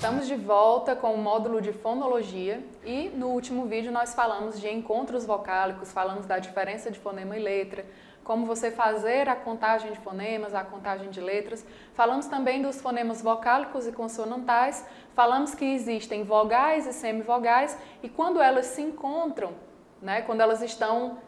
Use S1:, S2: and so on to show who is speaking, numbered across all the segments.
S1: Estamos de volta com o módulo de fonologia e no último vídeo nós falamos de encontros vocálicos, falamos da diferença de fonema e letra, como você fazer a contagem de fonemas, a contagem de letras. Falamos também dos fonemas vocálicos e consonantais, falamos que existem vogais e semivogais e quando elas se encontram, quando elas estão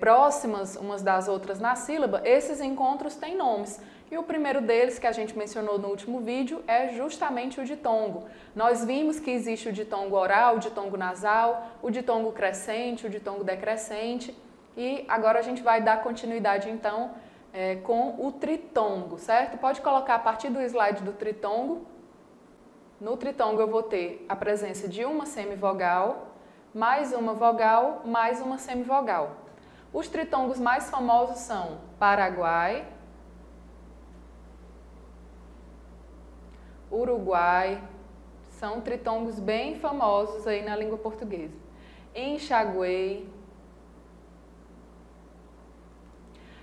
S1: próximas umas das outras na sílaba, esses encontros têm nomes. E o primeiro deles, que a gente mencionou no último vídeo, é justamente o ditongo. Nós vimos que existe o ditongo oral, o ditongo nasal, o ditongo crescente, o ditongo decrescente. E agora a gente vai dar continuidade, então, com o tritongo, certo? Pode colocar a partir do slide do tritongo. No tritongo eu vou ter a presença de uma semivogal, mais uma vogal, mais uma semivogal. Os tritongos mais famosos são Paraguai, Uruguai, são tritongos bem famosos aí na língua portuguesa. Enxaguei,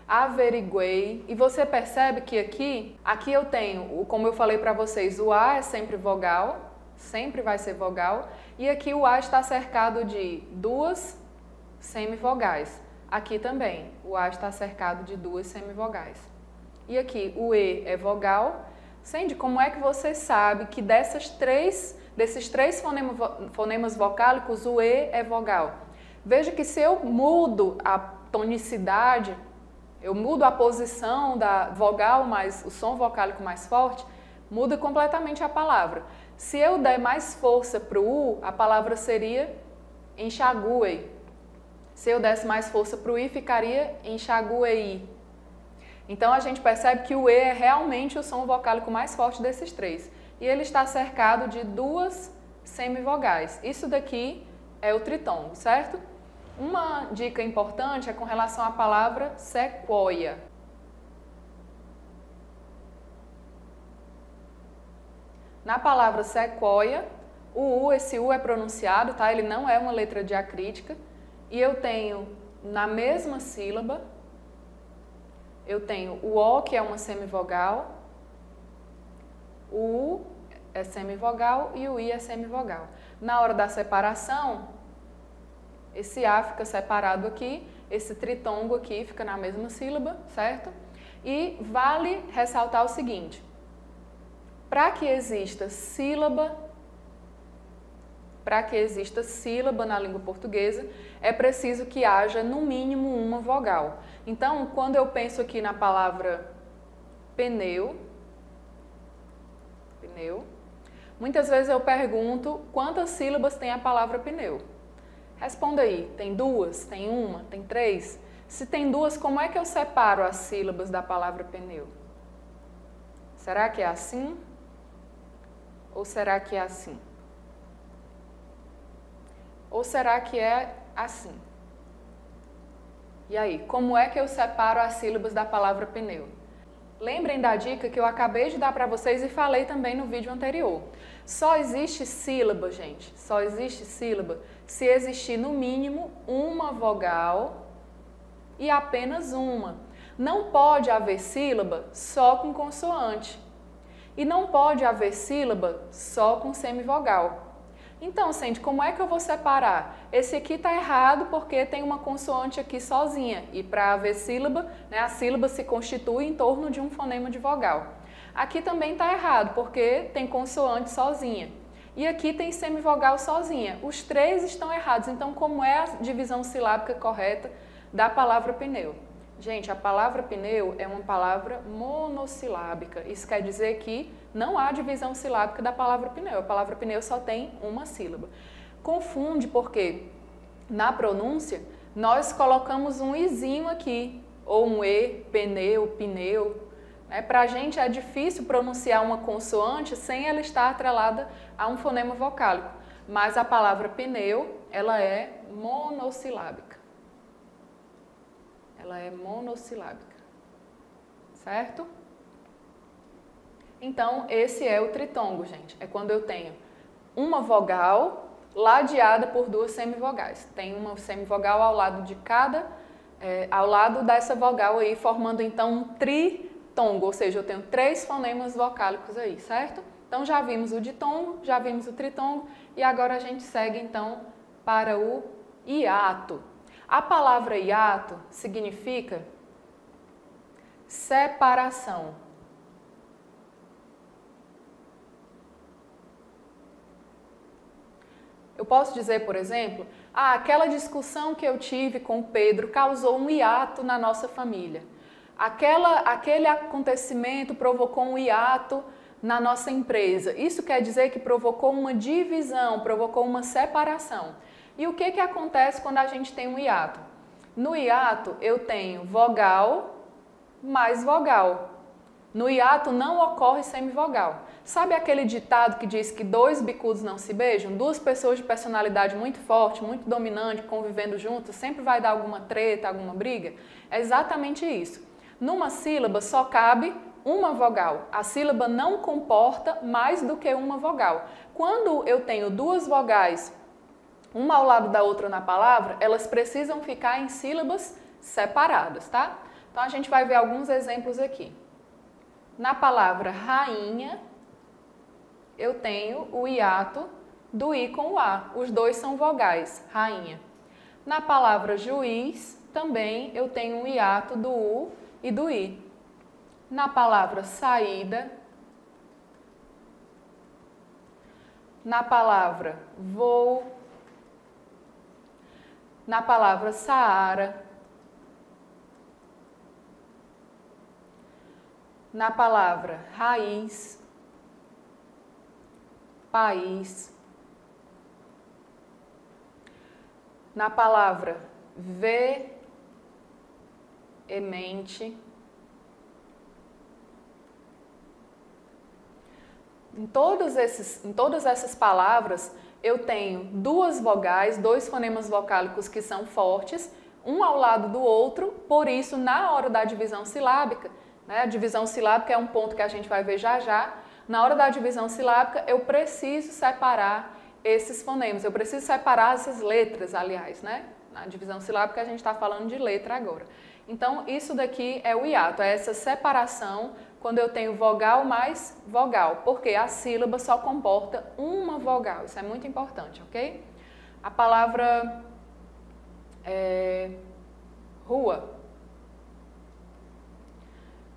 S1: averiguei, e você percebe que aqui eu tenho, como eu falei para vocês, o A é sempre vogal, sempre vai ser vogal, e aqui o A está cercado de duas semivogais. Aqui também, o A está cercado de duas semivogais. E aqui o E é vogal. Sandy, como é que você sabe que desses três fonemas vocálicos, o E é vogal? Veja que se eu mudo a tonicidade, eu mudo a posição da vogal, mais o som vocálico mais forte, muda completamente a palavra. Se eu der mais força para o U, a palavra seria enxaguei. Se eu desse mais força para o I, ficaria enxaguei. Então, a gente percebe que o E é realmente o som vocálico mais forte desses três. E ele está cercado de duas semivogais. Isso daqui é o tritongo, certo? Uma dica importante é com relação à palavra sequoia. Na palavra sequoia, esse U é pronunciado, tá? Ele não é uma letra diacrítica. E eu tenho, na mesma sílaba, eu tenho o O, que é uma semivogal, o U é semivogal e o I é semivogal. Na hora da separação, esse A fica separado aqui, esse tritongo aqui fica na mesma sílaba, certo? E vale ressaltar o seguinte, para que exista sílaba na língua portuguesa, é preciso que haja no mínimo uma vogal. Então, quando eu penso aqui na palavra pneu, muitas vezes eu pergunto quantas sílabas tem a palavra pneu. Responda aí, tem duas, tem uma, tem três? Se tem duas, como é que eu separo as sílabas da palavra pneu? Será que é assim? Ou será que é assim? Ou será que é assim? E aí, como é que eu separo as sílabas da palavra pneu? Lembrem da dica que eu acabei de dar para vocês e falei também no vídeo anterior. Só existe sílaba, gente, só existe sílaba se existir no mínimo uma vogal e apenas uma. Não pode haver sílaba só com consoante. E não pode haver sílaba só com semivogal. Então, Sandy, como é que eu vou separar? Esse aqui está errado porque tem uma consoante aqui sozinha. E para haver sílaba, a sílaba se constitui em torno de um fonema de vogal. Aqui também está errado porque tem consoante sozinha. E aqui tem semivogal sozinha. Os três estão errados. Então, como é a divisão silábica correta da palavra pneu? Gente, a palavra pneu é uma palavra monossilábica. Isso quer dizer que não há divisão silábica da palavra pneu. A palavra pneu só tem uma sílaba. Confunde porque na pronúncia nós colocamos um izinho aqui, ou um E, pneu, pneu. Para a gente é difícil pronunciar uma consoante sem ela estar atrelada a um fonema vocálico. Mas a palavra pneu, ela é monossilábica. Ela é monossilábica, certo? Então, esse é o tritongo, gente. É quando eu tenho uma vogal ladeada por duas semivogais. Tem uma semivogal ao lado de ao lado dessa vogal aí, formando então um tritongo, ou seja, eu tenho três fonemas vocálicos aí, certo? Então já vimos o ditongo, já vimos o tritongo e agora a gente segue então para o hiato. A palavra hiato significa separação. Eu posso dizer, por exemplo, aquela discussão que eu tive com o Pedro causou um hiato na nossa família. Aquele acontecimento provocou um hiato na nossa empresa. Isso quer dizer que provocou uma divisão, provocou uma separação. E o que acontece quando a gente tem um hiato? No hiato eu tenho vogal mais vogal. No hiato não ocorre semivogal. Sabe aquele ditado que diz que dois bicudos não se beijam? Duas pessoas de personalidade muito forte, muito dominante, convivendo juntas, sempre vai dar alguma treta, alguma briga? É exatamente isso. Numa sílaba só cabe uma vogal. A sílaba não comporta mais do que uma vogal. Quando eu tenho duas vogais, uma ao lado da outra na palavra, elas precisam ficar em sílabas separadas, tá? Então a gente vai ver alguns exemplos aqui. Na palavra rainha, eu tenho o hiato do I com o A. Os dois são vogais, rainha. Na palavra juiz, também eu tenho um hiato do U e do I. Na palavra saída, na palavra voo, na palavra Saara, na palavra raiz, país, na palavra veemente, em todas essas palavras eu tenho duas vogais, dois fonemas vocálicos que são fortes, um ao lado do outro, por isso na hora da divisão silábica, a divisão silábica é um ponto que a gente vai ver já já. Na hora da divisão silábica, eu preciso separar esses fonemas, eu preciso separar essas letras, aliás, né? Na divisão silábica a gente está falando de letra agora. Então, isso daqui é o hiato, é essa separação quando eu tenho vogal mais vogal, porque a sílaba só comporta uma vogal, isso é muito importante, ok? A palavra rua.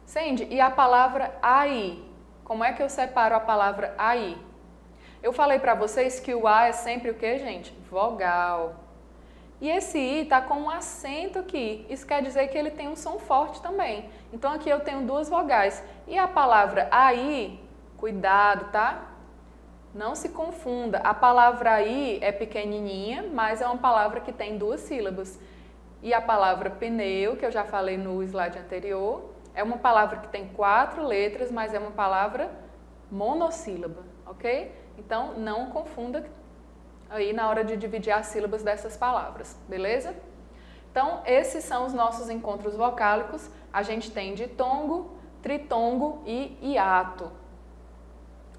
S1: Sandy, e a palavra aí? Como é que eu separo a palavra aí? Eu falei para vocês que o A é sempre o que, gente? Vogal. E esse I está com um acento aqui. Isso quer dizer que ele tem um som forte também. Então aqui eu tenho duas vogais. E a palavra aí, cuidado, tá? Não se confunda. A palavra aí é pequenininha, mas é uma palavra que tem duas sílabas. E a palavra pneu, que eu já falei no slide anterior, é uma palavra que tem 4 letras, mas é uma palavra monossílaba, ok? Então, não confunda aí na hora de dividir as sílabas dessas palavras, beleza? Então, esses são os nossos encontros vocálicos. A gente tem ditongo, tritongo e hiato.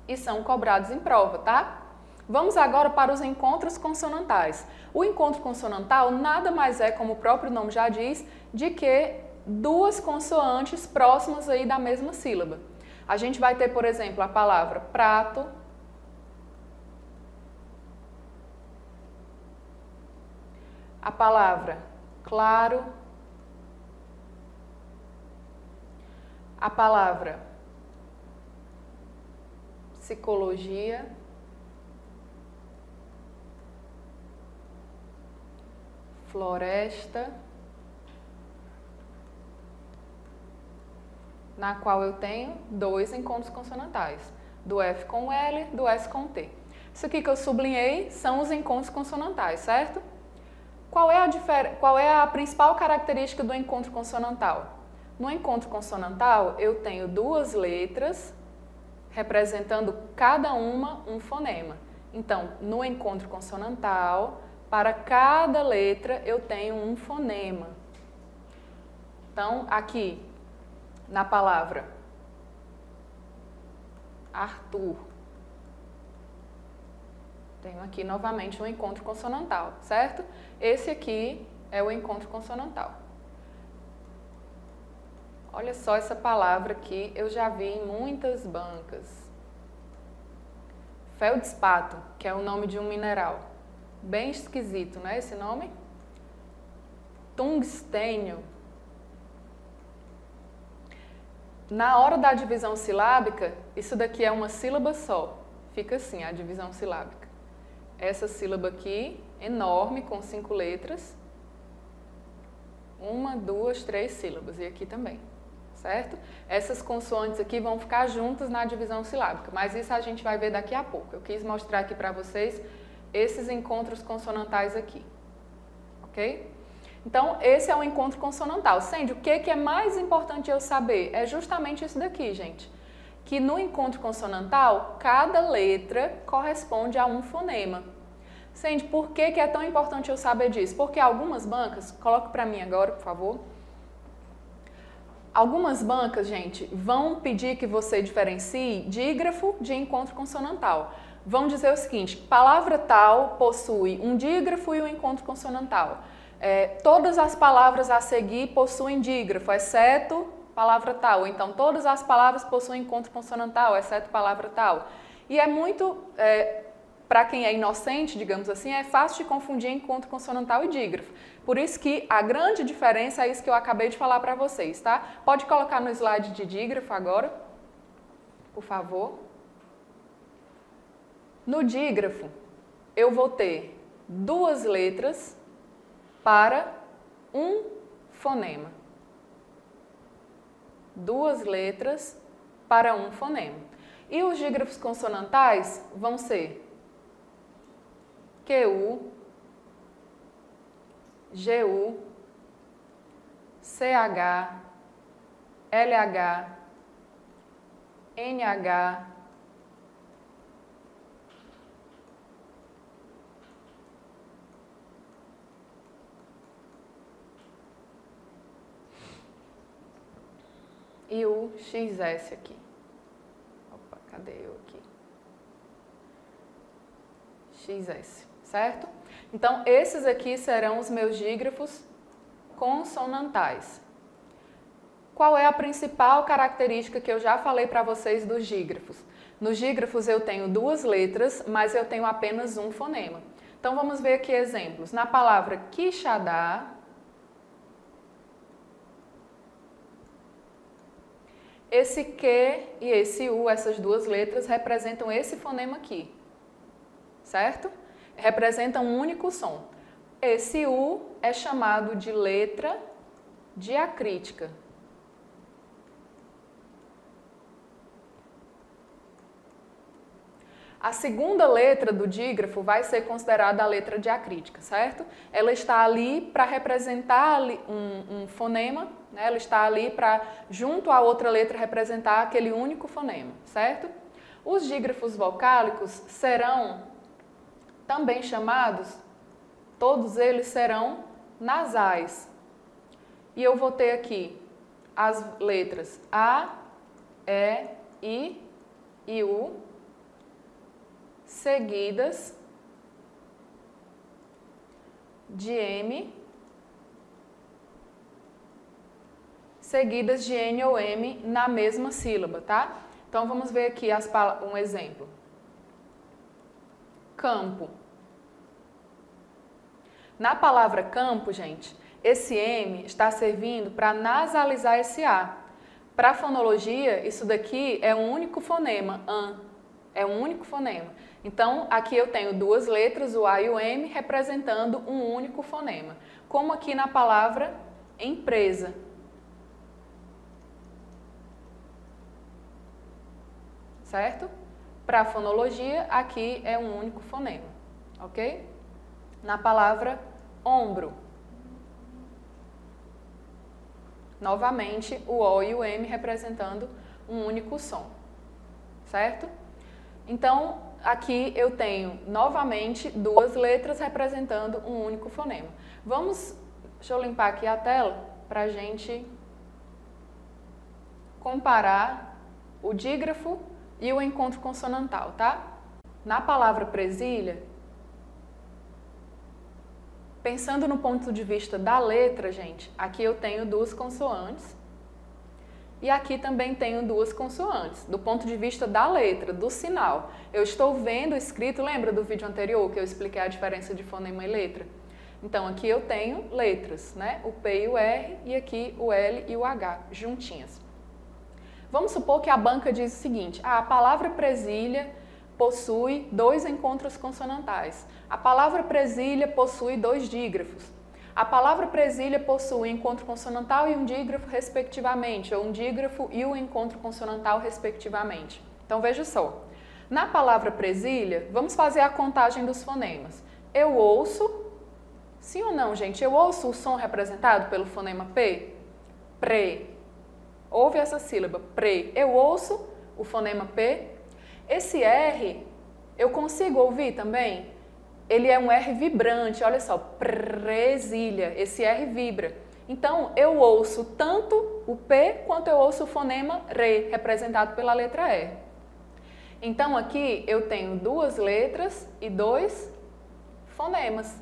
S1: E são cobrados em prova, tá? Vamos agora para os encontros consonantais. O encontro consonantal nada mais é, como o próprio nome já diz, de que duas consoantes próximas aí da mesma sílaba. A gente vai ter, por exemplo, a palavra prato, a palavra claro, a palavra psicologia, floresta, na qual eu tenho dois encontros consonantais, do F com L, do S com T. Isso aqui que eu sublinhei são os encontros consonantais, certo? Qual é a principal característica do encontro consonantal? No encontro consonantal, eu tenho duas letras representando cada uma um fonema. Então, no encontro consonantal, para cada letra eu tenho um fonema. Então, aqui, na palavra Arthur, tenho aqui novamente um encontro consonantal, certo? Esse aqui é o encontro consonantal. Olha só essa palavra aqui, eu já vi em muitas bancas. Feldspato, que é o nome de um mineral. Bem esquisito, né, esse nome? Tungstênio. Na hora da divisão silábica, isso daqui é uma sílaba só. Fica assim, a divisão silábica. Essa sílaba aqui, enorme, com 5 letras. 1, 2, 3 sílabas. E aqui também, certo? Essas consoantes aqui vão ficar juntas na divisão silábica, mas isso a gente vai ver daqui a pouco. Eu quis mostrar aqui para vocês esses encontros consonantais aqui, ok? Então, esse é o encontro consonantal. Sandy, o que é mais importante eu saber? É justamente isso daqui, gente. Que no encontro consonantal, cada letra corresponde a um fonema. Sandy, por que é tão importante eu saber disso? Porque algumas bancas, coloque para mim agora, por favor. Algumas bancas, gente, vão pedir que você diferencie dígrafo de encontro consonantal. Vão dizer o seguinte, palavra tal possui um dígrafo e um encontro consonantal. Todas as palavras a seguir possuem dígrafo, exceto palavra tal. Então, todas as palavras possuem encontro consonantal, exceto palavra tal. E é muito, para quem é inocente, digamos assim, é fácil de confundir encontro consonantal e dígrafo. Por isso que a grande diferença é isso que eu acabei de falar para vocês, tá? Pode colocar no slide de dígrafo agora, por favor. No dígrafo, eu vou ter 2 letras para um fonema. 2 letras para um fonema. E os dígrafos consonantais vão ser QU, GU, CH, LH, NH, e o XS aqui. Opa, cadê eu aqui? XS, certo? Então, esses aqui serão os meus dígrafos consonantais. Qual é a principal característica que eu já falei para vocês dos dígrafos? Nos dígrafos eu tenho 2 letras, mas eu tenho apenas um fonema. Então, vamos ver aqui exemplos. Na palavra Quixadá, esse Q e esse U, essas 2 letras, representam esse fonema aqui, certo? Representam um único som. Esse U é chamado de letra diacrítica. A segunda letra do dígrafo vai ser considerada a letra diacrítica, certo? Ela está ali para representar um fonema, né? Ela está ali para, junto à outra letra, representar aquele único fonema, certo? Os dígrafos vocálicos serão também chamados, todos eles serão nasais. E eu vou ter aqui as letras A, E, I, U, seguidas de M, seguidas de N ou M na mesma sílaba, tá? Então, vamos ver aqui um exemplo. Campo. Na palavra campo, gente, esse M está servindo para nasalizar esse A. Para a fonologia, isso daqui é um único fonema, an. É um único fonema. Então, aqui eu tenho 2 letras, o A e o M, representando um único fonema. Como aqui na palavra empresa. Certo? Para a fonologia, aqui é um único fonema. Ok? Na palavra ombro. Novamente, o O e o M representando um único som. Certo? Então, aqui eu tenho, novamente, 2 letras representando um único fonema. Deixa eu limpar aqui a tela para a gente comparar o dígrafo e o encontro consonantal, tá? Na palavra presilha, pensando no ponto de vista da letra, gente, aqui eu tenho 2 consoantes e aqui também tenho duas consoantes, do ponto de vista da letra, do sinal. Eu estou vendo escrito, lembra do vídeo anterior que eu expliquei a diferença de fonema e letra? Então, aqui eu tenho letras, né? O P e o R, e aqui o L e o H, juntinhas. Vamos supor que a banca diz o seguinte: a palavra presilha possui 2 encontros consonantais. A palavra presilha possui 2 dígrafos. A palavra presilha possui um encontro consonantal e um dígrafo, respectivamente, ou um dígrafo e um encontro consonantal, respectivamente. Então, veja só. Na palavra presilha, vamos fazer a contagem dos fonemas. Eu ouço, sim ou não, gente? Eu ouço o som representado pelo fonema P? Pre. Ouve essa sílaba, pre. Eu ouço o fonema P. Esse R, eu consigo ouvir também? Ele é um R vibrante, olha só, presilha, esse R vibra. Então, eu ouço tanto o P quanto eu ouço o fonema RE, representado pela letra R. Então, aqui eu tenho 2 letras e 2 fonemas.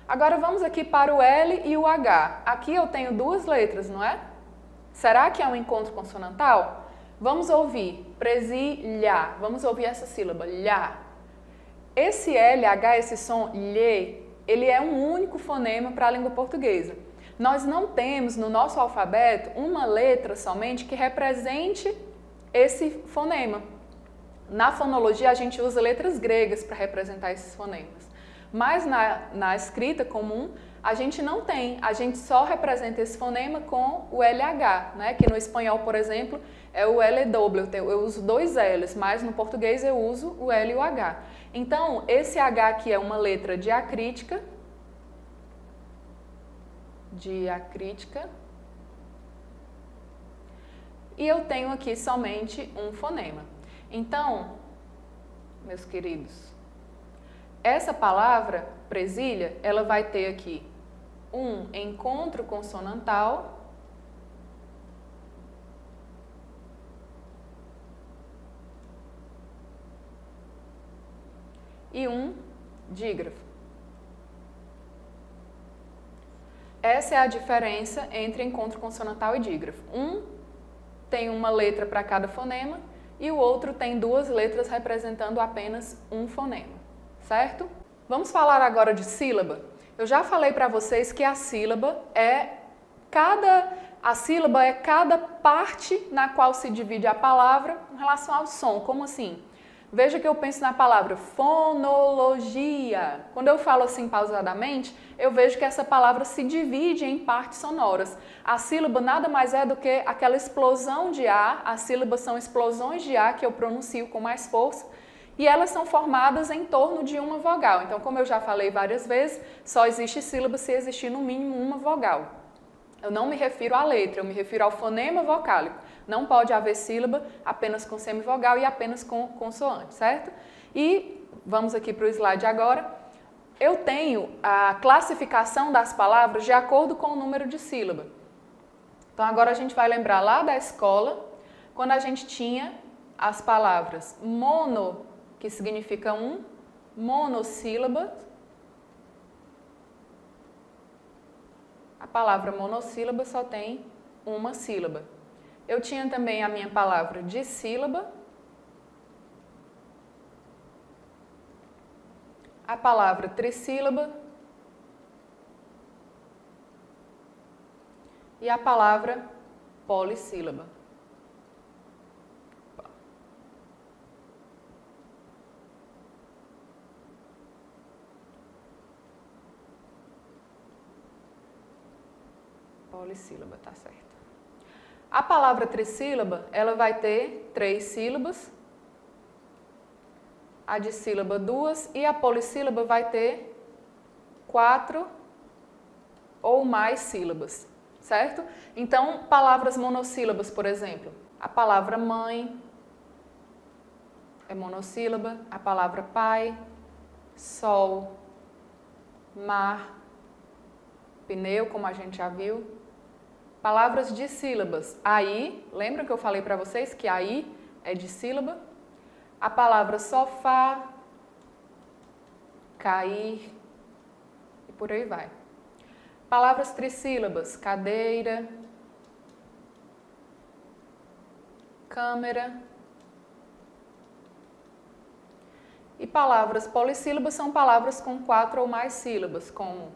S1: Agora, vamos aqui para o L e o H. Aqui eu tenho 2 letras, não é? Será que é um encontro consonantal? Vamos ouvir, presilha, vamos ouvir essa sílaba, lhá. Esse LH, esse som lhe, ele é um único fonema para a língua portuguesa. Nós não temos no nosso alfabeto uma letra somente que represente esse fonema. Na fonologia a gente usa letras gregas para representar esses fonemas. Mas na escrita comum a gente não tem, a gente só representa esse fonema com o LH, né? Que no espanhol, por exemplo, é o L doble, eu uso 2 L's, mas no português eu uso o L e o H. Então, esse H aqui é uma letra diacrítica, e eu tenho aqui somente um fonema. Então, meus queridos, essa palavra, presilha, ela vai ter aqui um encontro consonantal e um dígrafo. Essa é a diferença entre encontro consonantal e dígrafo. Um tem uma letra para cada fonema e o outro tem 2 letras representando apenas um fonema, certo? Vamos falar agora de sílaba. Eu já falei para vocês que a sílaba é cada parte na qual se divide a palavra em relação ao som. Como assim? Veja que eu penso na palavra fonologia. Quando eu falo assim pausadamente, eu vejo que essa palavra se divide em partes sonoras. A sílaba nada mais é do que aquela explosão de ar, as sílabas são explosões de ar que eu pronuncio com mais força, e elas são formadas em torno de uma vogal. Então, como eu já falei várias vezes, só existe sílaba se existir no mínimo uma vogal. Eu não me refiro à letra, eu me refiro ao fonema vocálico. Não pode haver sílaba apenas com semivogal e apenas com consoante, certo? E vamos aqui para o slide agora. Eu tenho a classificação das palavras de acordo com o número de sílaba. Então agora a gente vai lembrar lá da escola, quando a gente tinha as palavras mono, que significa um, monossílaba. A palavra monossílaba só tem uma sílaba. Eu tinha também a minha palavra dissílaba, a palavra trissílaba e a palavra polissílaba. Polissílaba, tá certo. A palavra trissílaba, ela vai ter 3 sílabas, a dissílaba 2 e a polissílaba vai ter 4 ou mais sílabas, certo? Então, palavras monossílabas, por exemplo, a palavra mãe é monossílaba, a palavra pai, sol, mar, pneu, como a gente já viu. Palavras dissílabas, aí, lembra que eu falei para vocês que aí é dissílaba? A palavra sofá, cair e por aí vai. Palavras trissílabas, cadeira, câmera. E palavras polissílabas são palavras com 4 ou mais sílabas, como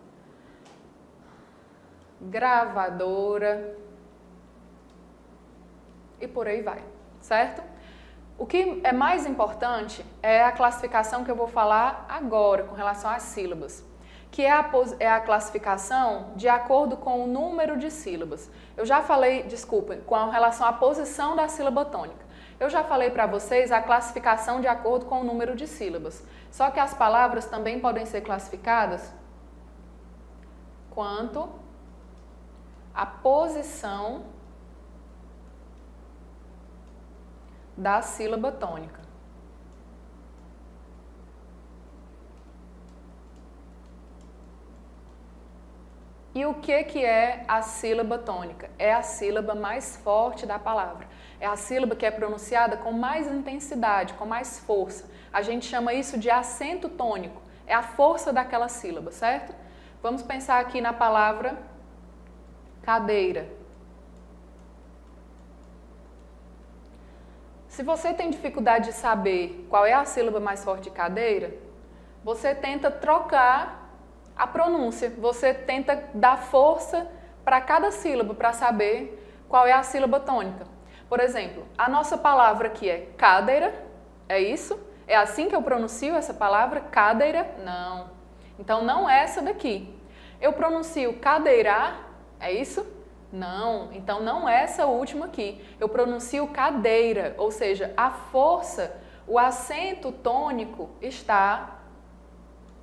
S1: gravadora e por aí vai, certo? O que é mais importante é a classificação que eu vou falar agora com relação às sílabas, que é a classificação de acordo com o número de sílabas. Eu já falei, desculpem, com relação à posição da sílaba tônica. Eu já falei para vocês a classificação de acordo com o número de sílabas. Só que as palavras também podem ser classificadas quanto à posição da sílaba tônica. E o que é a sílaba tônica? É a sílaba mais forte da palavra. É a sílaba que é pronunciada com mais intensidade, com mais força. A gente chama isso de acento tônico. É a força daquela sílaba, certo? Vamos pensar aqui na palavra cadeira. Se você tem dificuldade de saber qual é a sílaba mais forte de cadeira, você tenta trocar a pronúncia, você tenta dar força para cada sílaba para saber qual é a sílaba tônica. Por exemplo, a nossa palavra aqui é cadeira, é isso? É assim que eu pronuncio essa palavra, cadeira? Não. Então não é essa daqui. Eu pronuncio cadeirar, é isso? Não. Então não é essa última aqui. Eu pronuncio cadeira, ou seja, a força, o acento tônico está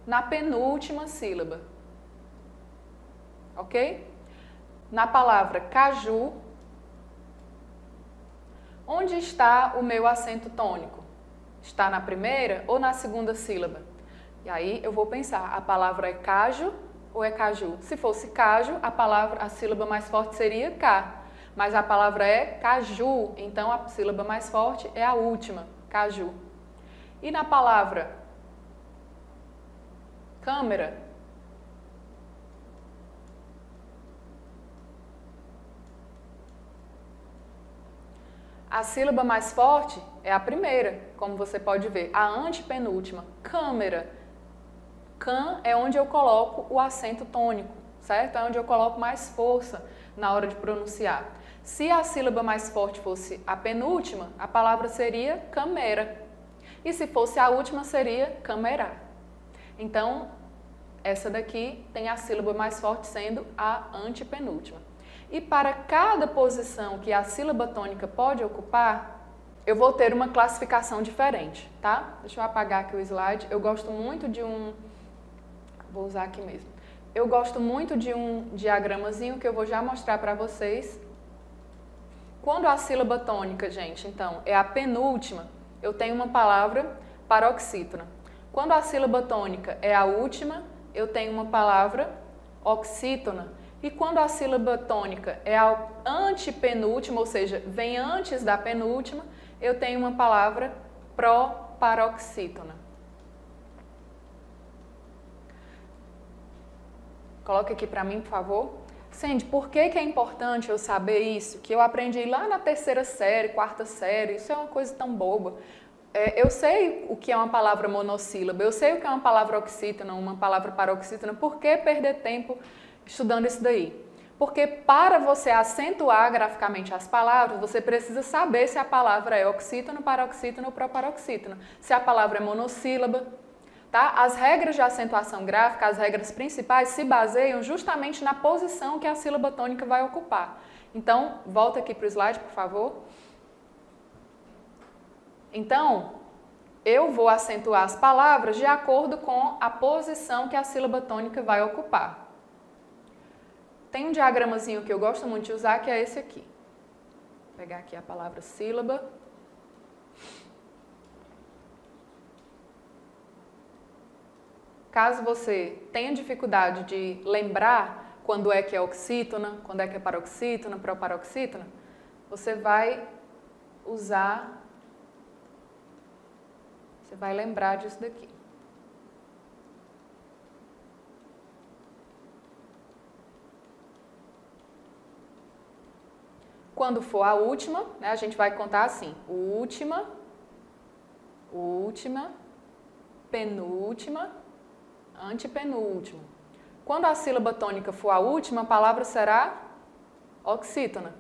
S1: na penúltima sílaba, ok? Na palavra caju, onde está o meu acento tônico? Está na primeira ou na segunda sílaba? E aí eu vou pensar, a palavra é caju ou é caju? Se fosse caju, a sílaba mais forte seria K, mas a palavra é caju, então a sílaba mais forte é a última, caju. E na palavra câmera, a sílaba mais forte é a primeira, como você pode ver, a antepenúltima, câmera. Can é onde eu coloco o acento tônico, certo? É onde eu coloco mais força na hora de pronunciar. Se a sílaba mais forte fosse a penúltima, a palavra seria câmera. E se fosse a última, seria câmera. Então, essa daqui tem a sílaba mais forte sendo a antepenúltima. E para cada posição que a sílaba tônica pode ocupar, eu vou ter uma classificação diferente, tá? Deixa eu apagar aqui o slide. Eu gosto muito de vou usar aqui mesmo. Eu gosto muito de um diagramazinho que eu vou já mostrar para vocês. Quando a sílaba tônica, gente, então, é a penúltima, eu tenho uma palavra paroxítona. Quando a sílaba tônica é a última, eu tenho uma palavra oxítona. E quando a sílaba tônica é a antepenúltima, ou seja, vem antes da penúltima, eu tenho uma palavra proparoxítona. Coloca aqui para mim, por favor. Sandy, por que é importante eu saber isso? Que eu aprendi lá na 3ª série, 4ª série, isso é uma coisa tão boba. Eu sei o que é uma palavra monossílaba, eu sei o que é uma palavra oxítona, uma palavra paroxítona, por que perder tempo estudando isso daí? Porque para você acentuar graficamente as palavras, você precisa saber se a palavra é oxítona, paroxítona ou proparoxítona, se a palavra é monossílaba, tá? As regras de acentuação gráfica, as regras principais, se baseiam justamente na posição que a sílaba tônica vai ocupar. Então, volta aqui para o slide, por favor. Então, eu vou acentuar as palavras de acordo com a posição que a sílaba tônica vai ocupar. Tem um diagramazinho que eu gosto muito de usar, que é esse aqui. Vou pegar aqui a palavra sílaba. Caso você tenha dificuldade de lembrar quando é que é oxítona, quando é que é paroxítona, proparoxítona, você vai lembrar disso daqui. Quando for a última, né, a gente vai contar assim: última, última, penúltima, antepenúltima. Quando a sílaba tônica for a última, a palavra será oxítona.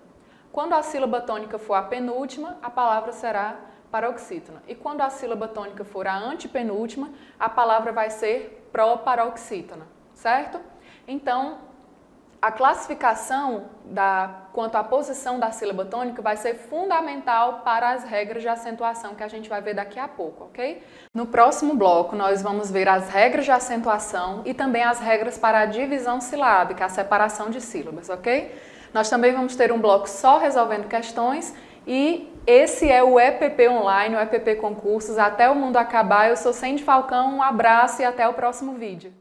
S1: Quando a sílaba tônica for a penúltima, a palavra será paroxítona. E quando a sílaba tônica for a antepenúltima, a palavra vai ser proparoxítona, certo? Então, a classificação quanto à posição da sílaba tônica vai ser fundamental para as regras de acentuação que a gente vai ver daqui a pouco, ok? No próximo bloco, nós vamos ver as regras de acentuação e também as regras para a divisão silábica, a separação de sílabas, ok? Nós também vamos ter um bloco só resolvendo questões e esse é o EPP Online, o EPP Concursos. Até o mundo acabar, eu sou Sandy Falcão, um abraço e até o próximo vídeo.